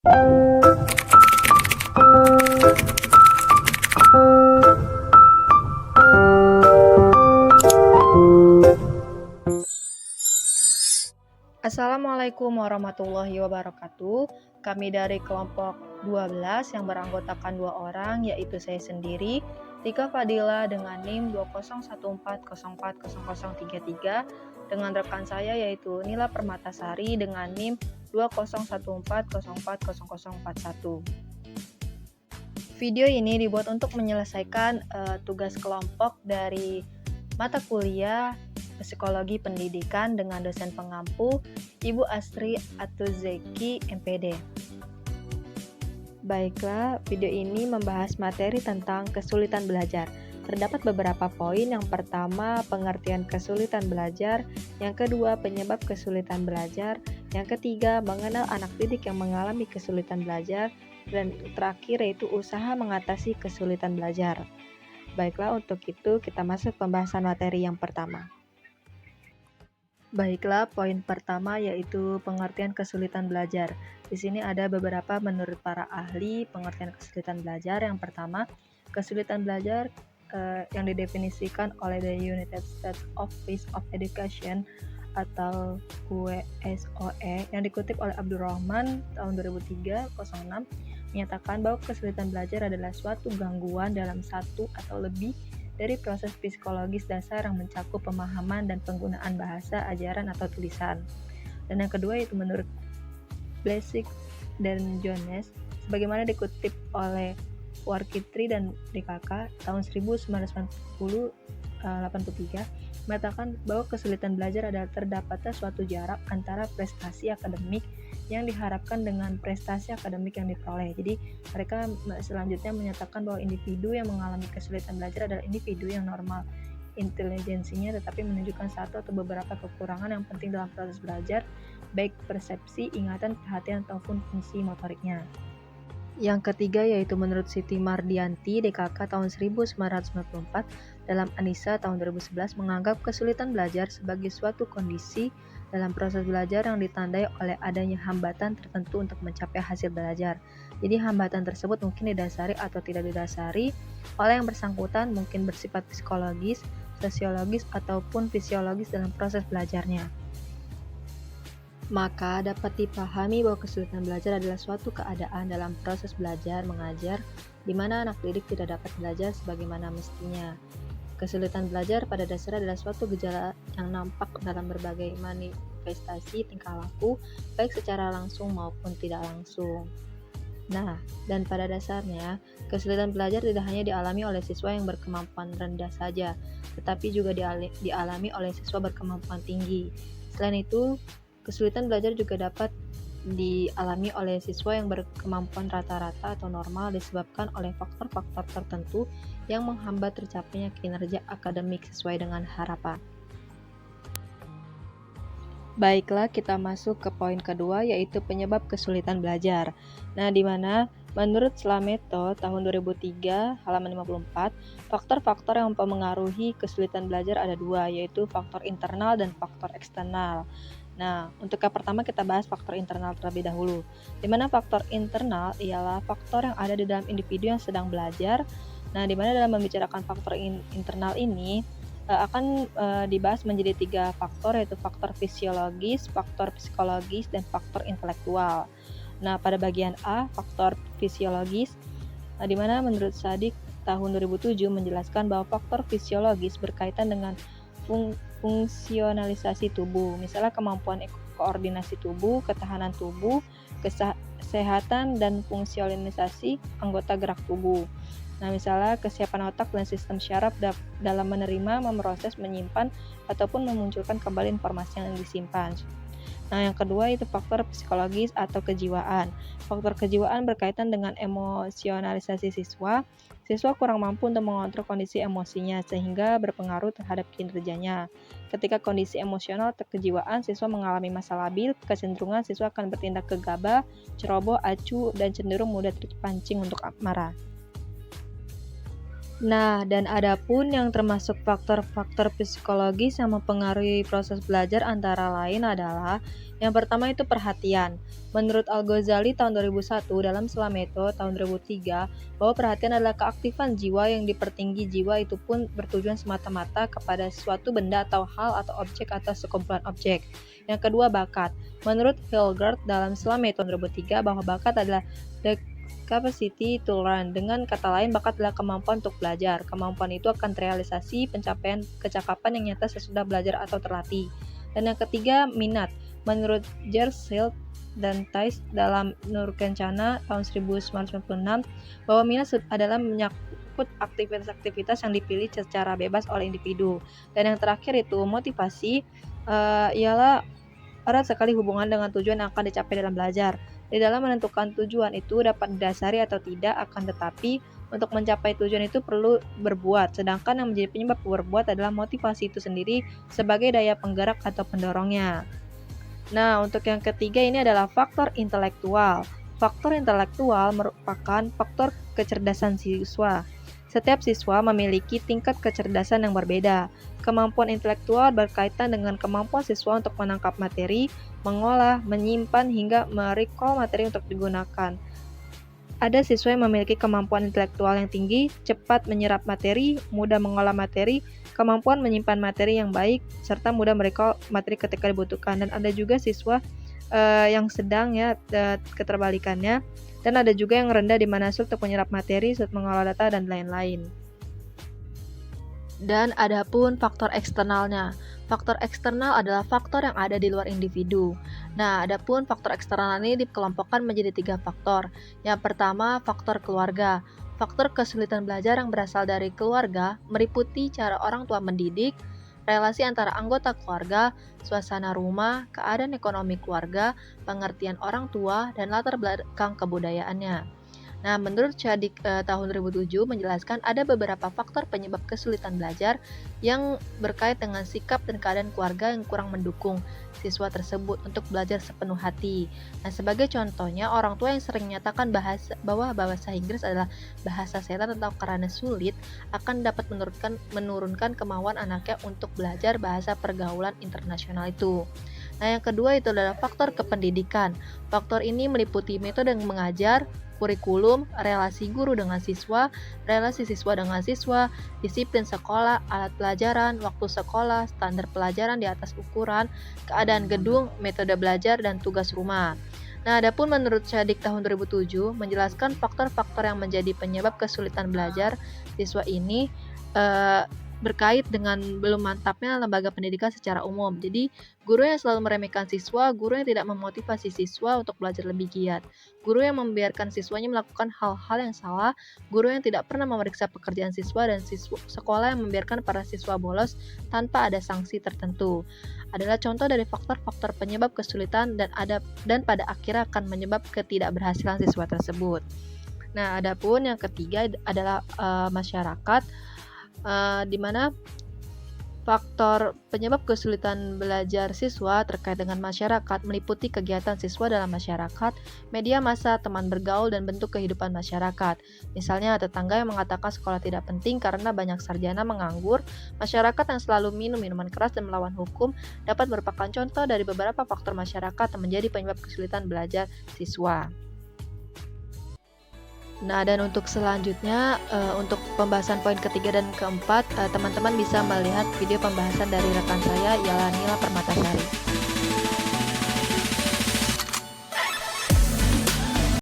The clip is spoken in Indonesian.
Assalamualaikum warahmatullahi wabarakatuh. Kami dari kelompok 12 yang beranggotakan 2 orang, yaitu saya sendiri, Tika Fadila dengan NIM 20140400033, dengan rekan saya yaitu Nila Permatasari dengan NIM 20140400041. Video ini dibuat untuk menyelesaikan tugas kelompok dari mata kuliah Psikologi Pendidikan dengan dosen pengampu Ibu Astri Atuzeki MPD. Baiklah, video ini membahas materi tentang kesulitan belajar. Terdapat beberapa poin. Yang pertama, pengertian kesulitan belajar. Yang kedua, penyebab kesulitan belajar. Yang ketiga, mengenal anak didik yang mengalami kesulitan belajar. Dan terakhir yaitu usaha mengatasi kesulitan belajar. Baiklah, untuk itu kita masuk pembahasan materi yang pertama. Baiklah, poin pertama yaitu pengertian kesulitan belajar. Di sini ada beberapa menurut para ahli pengertian kesulitan belajar. Yang pertama, kesulitan belajar yang didefinisikan oleh the United States Office of Education atau USOE yang dikutip oleh Abdurrahman tahun 2003-06 menyatakan bahwa kesulitan belajar adalah suatu gangguan dalam satu atau lebih dari proses psikologis dasar yang mencakup pemahaman dan penggunaan bahasa, ajaran, atau tulisan. Dan yang kedua yaitu menurut Blessing dan Jones, sebagaimana dikutip oleh Warkitri dan DKK tahun 1983, mengatakan bahwa kesulitan belajar adalah terdapatnya suatu jarak antara prestasi akademik yang diharapkan dengan prestasi akademik yang diperoleh. Jadi mereka selanjutnya menyatakan bahwa individu yang mengalami kesulitan belajar adalah individu yang normal intelijensinya tetapi menunjukkan satu atau beberapa kekurangan yang penting dalam proses belajar, baik persepsi, ingatan, perhatian, ataupun fungsi motoriknya. Yang ketiga yaitu menurut Siti Mardianti DKK tahun 1994 dalam Anissa tahun 2011 menganggap kesulitan belajar sebagai suatu kondisi dalam proses belajar yang ditandai oleh adanya hambatan tertentu untuk mencapai hasil belajar. Jadi hambatan tersebut mungkin didasari atau tidak didasari oleh yang bersangkutan, mungkin bersifat psikologis, sosiologis, ataupun fisiologis dalam proses belajarnya. Maka dapat dipahami bahwa kesulitan belajar adalah suatu keadaan dalam proses belajar mengajar di mana anak didik tidak dapat belajar sebagaimana mestinya. Kesulitan belajar pada dasarnya adalah suatu gejala yang nampak dalam berbagai manifestasi tingkah laku, baik secara langsung maupun tidak langsung. Nah, dan pada dasarnya, kesulitan belajar tidak hanya dialami oleh siswa yang berkemampuan rendah saja, tetapi juga dialami oleh siswa berkemampuan tinggi. Selain itu, kesulitan belajar juga dapat dialami oleh siswa yang berkemampuan rata-rata atau normal disebabkan oleh faktor-faktor tertentu yang menghambat tercapainya kinerja akademik sesuai dengan harapan. Baiklah, kita masuk ke poin kedua yaitu penyebab kesulitan belajar. Nah, di mana menurut Slameto tahun 2003 halaman 54, faktor-faktor yang mempengaruhi kesulitan belajar ada dua, yaitu faktor internal dan faktor eksternal. Nah, untuk yang pertama kita bahas faktor internal terlebih dahulu. Di mana faktor internal ialah faktor yang ada di dalam individu yang sedang belajar. Nah, di mana dalam membicarakan faktor internal ini akan dibahas menjadi 3 faktor, yaitu faktor fisiologis, faktor psikologis, dan faktor intelektual. Nah, pada bagian A, faktor fisiologis, di mana menurut Sadik tahun 2007 menjelaskan bahwa faktor fisiologis berkaitan dengan fungsionalisasi tubuh, misalnya kemampuan koordinasi tubuh, ketahanan tubuh, kesehatan, dan fungsionalisasi anggota gerak tubuh. Nah, misalnya kesiapan otak dan sistem syaraf dalam menerima, memproses, menyimpan, ataupun memunculkan kembali informasi yang disimpan. Nah, yang kedua itu faktor psikologis atau kejiwaan. Faktor kejiwaan berkaitan dengan emosionalisasi siswa. Siswa kurang mampu untuk mengontrol kondisi emosinya sehingga berpengaruh terhadap kinerjanya. Ketika kondisi emosional atau kejiwaan siswa mengalami masa labil, kecenderungan siswa akan bertindak gegabah, ceroboh, acuh, dan cenderung mudah terpancing untuk marah. Nah, dan ada pun yang termasuk faktor-faktor psikologis yang mempengaruhi proses belajar antara lain adalah yang pertama itu perhatian. Menurut Al-Ghazali tahun 2001 dalam Slameto tahun 2003 bahwa perhatian adalah keaktifan jiwa yang dipertinggi jiwa itu pun bertujuan semata-mata kepada suatu benda atau hal atau objek atau sekumpulan objek. Yang kedua bakat. Menurut Hilgard dalam Slameto tahun 2003 bahwa bakat adalah capacity to learn. Dengan kata lain, bakat adalah kemampuan untuk belajar. Kemampuan itu akan terrealisasi pencapaian kecakapan yang nyata sesudah belajar atau terlatih. Dan yang ketiga, minat. Menurut Gershild dan Thais dalam Nur Kencana tahun 1996 bahwa minat adalah menyangkut aktivitas-aktivitas yang dipilih secara bebas oleh individu. Dan yang terakhir itu motivasi ialah erat sekali hubungan dengan tujuan yang akan dicapai dalam belajar. Di dalam menentukan tujuan itu dapat didasari atau tidak, akan tetapi untuk mencapai tujuan itu perlu berbuat, sedangkan yang menjadi penyebab berbuat adalah motivasi itu sendiri sebagai daya penggerak atau pendorongnya. Nah, untuk yang ketiga ini adalah faktor intelektual. Faktor intelektual merupakan faktor kecerdasan siswa. Setiap siswa memiliki tingkat kecerdasan yang berbeda. Kemampuan intelektual berkaitan dengan kemampuan siswa untuk menangkap materi, mengolah, menyimpan, hingga merecall materi untuk digunakan. Ada siswa yang memiliki kemampuan intelektual yang tinggi, cepat menyerap materi, mudah mengolah materi, kemampuan menyimpan materi yang baik, serta mudah merecall materi ketika dibutuhkan. Dan ada juga siswa yang sedang ya keterbalikannya. Dan ada juga yang rendah di mana sulit untuk menyerap materi, sulit mengolah data, dan lain-lain. Dan ada pun faktor eksternalnya. Faktor eksternal adalah faktor yang ada di luar individu. Nah, ada pun faktor eksternal ini dikelompokkan menjadi 3 faktor. Yang pertama, faktor keluarga. Faktor kesulitan belajar yang berasal dari keluarga meliputi cara orang tua mendidik, relasi antara anggota keluarga, suasana rumah, keadaan ekonomi keluarga, pengertian orang tua, dan latar belakang kebudayaannya. Nah, menurut Chadwick tahun 2007 menjelaskan ada beberapa faktor penyebab kesulitan belajar yang berkait dengan sikap dan keadaan keluarga yang kurang mendukung siswa tersebut untuk belajar sepenuh hati. Nah, sebagai contohnya, orang tua yang sering menyatakan bahwa bahasa Inggris adalah bahasa setan atau karena sulit akan dapat menurunkan kemauan anaknya untuk belajar bahasa pergaulan internasional itu. Nah, yang kedua itu adalah faktor kependidikan. Faktor ini meliputi metode mengajar, kurikulum, relasi guru dengan siswa, relasi siswa dengan siswa, disiplin sekolah, alat pelajaran, waktu sekolah, standar pelajaran di atas ukuran, keadaan gedung, metode belajar, dan tugas rumah. Nah, adapun menurut Chadwick tahun 2007 menjelaskan faktor-faktor yang menjadi penyebab kesulitan belajar siswa ini berkait dengan belum mantapnya lembaga pendidikan secara umum. Jadi, guru yang selalu meremehkan siswa, guru yang tidak memotivasi siswa untuk belajar lebih giat, guru yang membiarkan siswanya melakukan hal-hal yang salah, guru yang tidak pernah memeriksa pekerjaan siswa, dan sekolah yang membiarkan para siswa bolos tanpa ada sanksi tertentu adalah contoh dari faktor-faktor penyebab kesulitan dan pada akhirnya akan menyebab ketidakberhasilan siswa tersebut. Nah, adapun yang ketiga adalah masyarakat, di mana faktor penyebab kesulitan belajar siswa terkait dengan masyarakat meliputi kegiatan siswa dalam masyarakat, media massa, teman bergaul, dan bentuk kehidupan masyarakat. Misalnya, tetangga yang mengatakan sekolah tidak penting karena banyak sarjana menganggur, masyarakat yang selalu minum minuman keras dan melawan hukum dapat merupakan contoh dari beberapa faktor masyarakat yang menjadi penyebab kesulitan belajar siswa. Nah, dan untuk selanjutnya, untuk pembahasan poin ketiga dan keempat, teman-teman bisa melihat video pembahasan dari rekan saya, Yala Nila Permatasari.